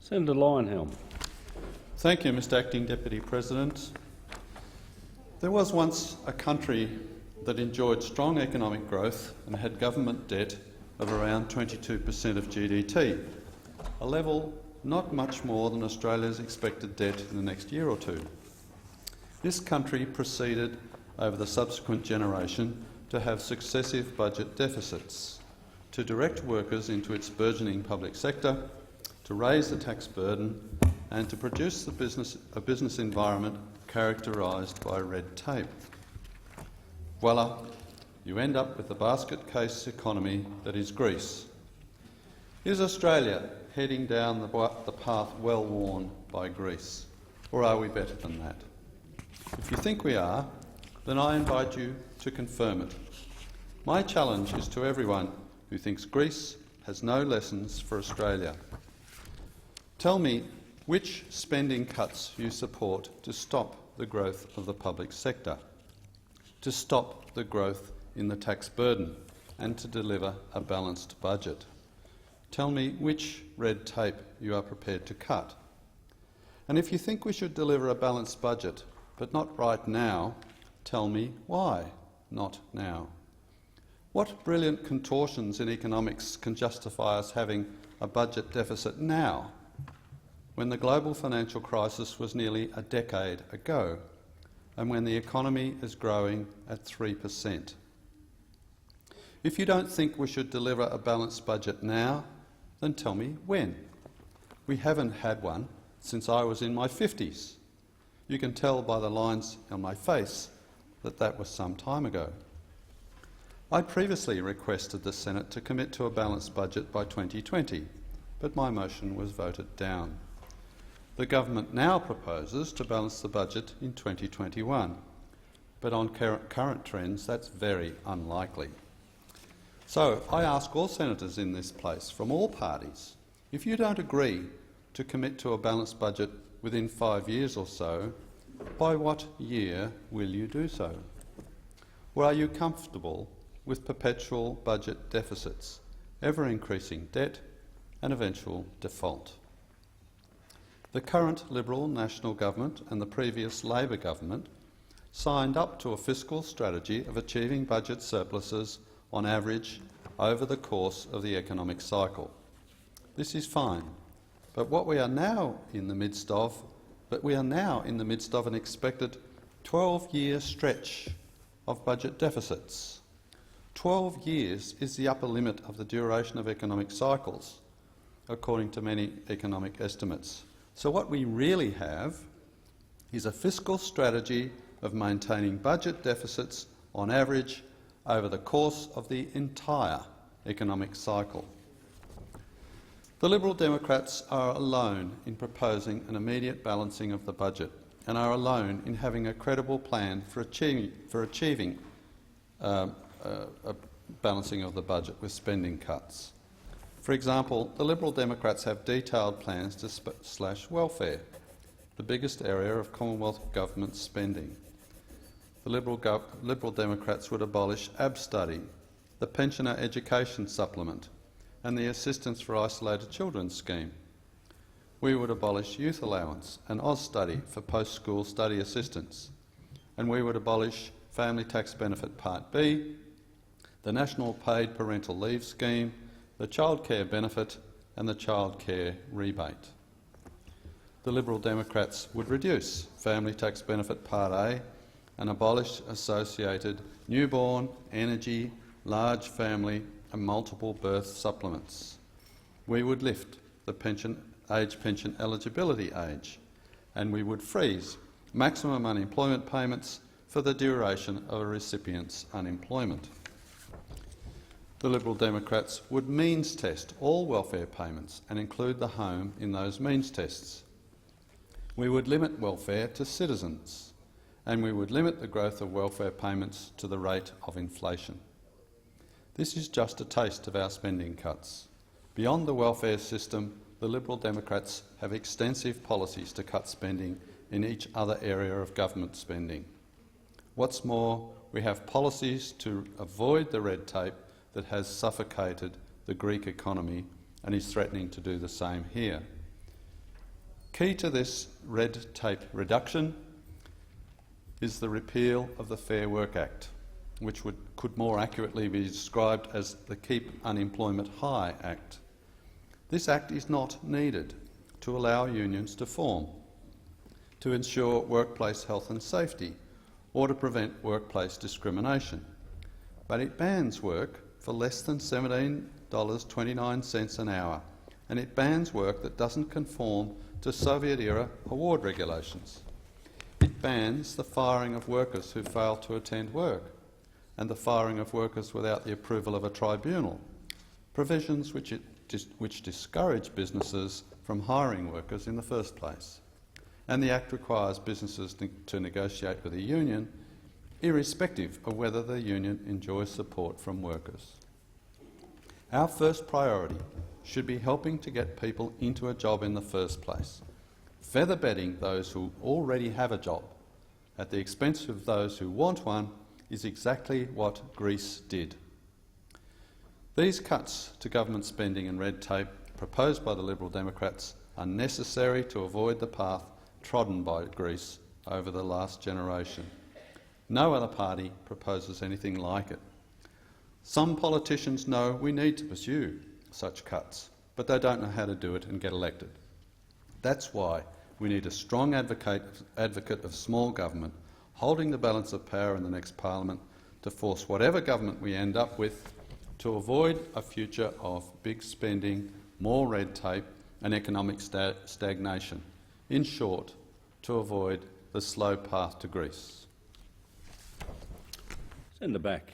Senator Leyonhjelm. Thank you, Mr Acting Deputy President. There was once a country that enjoyed strong economic growth and had government debt of around 22% of GDP, a level not much more than Australia's expected debt in the next year or two. This country proceeded over the subsequent generation to have successive budget deficits, to direct workers into its burgeoning public sector, to raise the tax burden and to produce a business environment characterised by red tape. Voila, you end up with the basket case economy that is Greece. Is Australia heading down the path well worn by Greece, or are we better than that? If you think we are, then I invite you to confirm it. My challenge is to everyone who thinks Greece has no lessons for Australia. Tell me which spending cuts you support to stop the growth of the public sector, to stop the growth in the tax burden and to deliver a balanced budget. Tell me which red tape you are prepared to cut. And if you think we should deliver a balanced budget, but not right now, tell me why not now. What brilliant contortions in economics can justify us having a budget deficit now, when the global financial crisis was nearly a decade ago, and when the economy is growing at 3%? If you don't think we should deliver a balanced budget now, then tell me when. We haven't had one since I was in my 50s. You can tell by the lines on my face that that was some time ago. I previously requested the Senate to commit to a balanced budget by 2020, but my motion was voted down. The government now proposes to balance the budget in 2021, but on current trends that's very unlikely. So I ask all senators in this place from all parties, if you don't agree to commit to a balanced budget within 5 years or so, by what year will you do so? Or are you comfortable with perpetual budget deficits, ever-increasing debt and eventual default? The current Liberal National Government and the previous Labor Government signed up to a fiscal strategy of achieving budget surpluses on average over the course of the economic cycle. This is fine, but we are now in the midst of an expected 12-year stretch of budget deficits. 12 years is the upper limit of the duration of economic cycles, according to many economic estimates. So what we really have is a fiscal strategy of maintaining budget deficits on average over the course of the entire economic cycle. The Liberal Democrats are alone in proposing an immediate balancing of the budget and are alone in having a credible plan for achieving a balancing of the budget with spending cuts. For example, the Liberal Democrats have detailed plans to slash welfare, the biggest area of Commonwealth government spending. The Liberal Democrats would abolish ABStudy, the Pensioner Education Supplement and the Assistance for Isolated Children scheme. We would abolish Youth Allowance and AusStudy for post-school study assistance. And we would abolish Family Tax Benefit Part B, the National Paid Parental Leave Scheme, the Childcare Benefit and the Childcare Rebate. The Liberal Democrats would reduce Family Tax Benefit Part A and abolish associated newborn, energy, large family and multiple birth supplements. We would lift the pension eligibility age, and we would freeze maximum unemployment payments for the duration of a recipient's unemployment. The Liberal Democrats would means test all welfare payments and include the home in those means tests. We would limit welfare to citizens, and we would limit the growth of welfare payments to the rate of inflation. This is just a taste of our spending cuts. Beyond the welfare system, the Liberal Democrats have extensive policies to cut spending in each other area of government spending. What's more, we have policies to avoid the red tape that has suffocated the Greek economy and is threatening to do the same here. Key to this red tape reduction is the repeal of the Fair Work Act, which could more accurately be described as the Keep Unemployment High Act. This act is not needed to allow unions to form, to ensure workplace health and safety, or to prevent workplace discrimination. But it bans work for less than $17.29 an hour, and it bans work that doesn't conform to Soviet-era award regulations. It bans the firing of workers who fail to attend work, and the firing of workers without the approval of a tribunal, provisions which discourage businesses from hiring workers in the first place. And the Act requires businesses to negotiate with a union, irrespective of whether the union enjoys support from workers. Our first priority should be helping to get people into a job in the first place. Feather bedding those who already have a job at the expense of those who want one is exactly what Greece did. These cuts to government spending and red tape proposed by the Liberal Democrats are necessary to avoid the path trodden by Greece over the last generation. No other party proposes anything like it. Some politicians know we need to pursue such cuts, but they don't know how to do it and get elected. That's why we need a strong advocate of small government, holding the balance of power in the next parliament to force whatever government we end up with to avoid a future of big spending, more red tape and economic stagnation. In short, to avoid the slow path to Greece. Send the back.